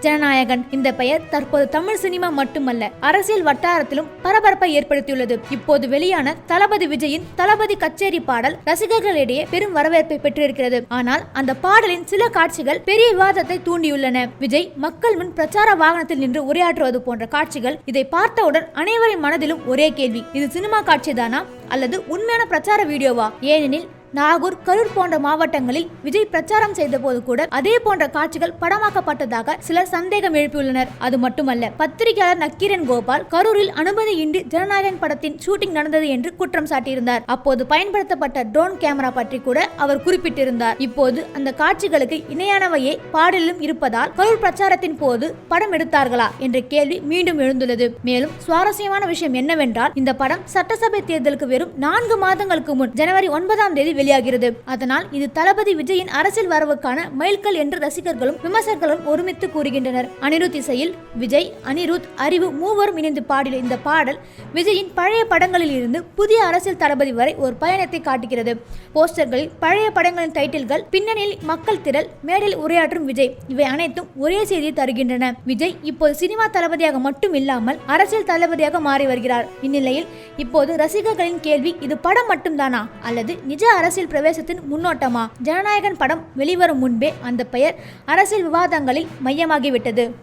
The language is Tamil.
ஜனநாயகன். இந்த பெயர் தற்போது தமிழ் சினிமா மட்டுமல்ல, அரசியல் வட்டாரத்திலும் பரபரப்பை ஏற்படுத்தியுள்ளது. இப்போது வெளியான தளபதி விஜயின் தளபதி கச்சேரி பாடல் ரசிகர்களிடையே பெரும் வரவேற்பை பெற்றிருக்கிறது. ஆனால் அந்த பாடலின் சில காட்சிகள் பெரிய விவாதத்தை தூண்டியுள்ளன. விஜய் மக்கள் முன் பிரச்சார வாகனத்தில் நின்று உரையாற்றுவது போன்ற காட்சிகள். இதை பார்த்தவுடன் அனைவரின் மனதிலும் ஒரே கேள்வி, இது சினிமா காட்சிதானா அல்லது உண்மையான பிரச்சார வீடியோவா? ஏனெனில் நாகூர், கரூர் போன்ற மாவட்டங்களில் விஜய் பிரச்சாரம் செய்த போது கூட அதே போன்ற காட்சிகள் படமாக்கப்பட்டதாக சிலர் சந்தேகம் எழுப்பியுள்ளனர். அது மட்டுமல்ல, பத்திரிகையாளர் நக்கீரன் கோபால் கரூரில் அனுமதியின்றி ஜனநாயகன் படத்தின் ஷூட்டிங் நடந்தது என்று குற்றம் சாட்டியிருந்தார். அப்போது பயன்படுத்தப்பட்ட ட்ரோன் கேமரா பற்றி கூட அவர் குறிப்பிட்டிருந்தார். இப்போது அந்த காட்சிகளுக்கு இணையானவையே பாடலிலும் இருப்பதால் கரூர் பிரச்சாரத்தின் போது படம் எடுத்தார்களா என்ற கேள்வி மீண்டும் எழுந்துள்ளது. மேலும் சுவாரஸ்யமான விஷயம் என்னவென்றால், இந்த படம் சட்டசபை தேர்தலுக்கு வெறும் 4 மாதங்களுக்கு முன் ஜனவரி 9ஆம் தேதி வெளியாகிறது. அதனால் இது தளபதி விஜயின் அரசியல் வரவுக்கான மைல்கல் என்று ரசிகர்களும் விமர்சகர்களும் ஒருமித்து கூறுகின்றனர். அனிருத் இசையில் விஜய், அனிருத், அறிவு மூவரும் இணைந்து பாடிய இந்த பாடல் விஜயின் பழைய படங்களில் இருந்து புதிய அரசியல் தளபதி வரை ஒரு பயணத்தை காட்டுகிறது. போஸ்டர்களில் பழைய படங்களின் டைட்டில்கள், பின்னணியில் மக்கள் திரள், மேடையில் உரையாற்றும் விஜய், இவை அனைத்தும் ஒரே செய்தியை தருகின்றன. விஜய் இப்போது சினிமா தளபதியாக மட்டும் இல்லாமல் அரசியல் தளபதியாக மாறி வருகிறார். இந்நிலையில் இப்போது ரசிகர்களின் கேள்வி, இது படம் மட்டும்தானா அல்லது நிஜ அரசியல் பிரவேசத்தின் முன்னோட்டமா? ஜனநாயகன் படம் வெளிவரும் முன்பே அந்த பெயர் அரசியல் விவாதங்களில் மையமாகிவிட்டது.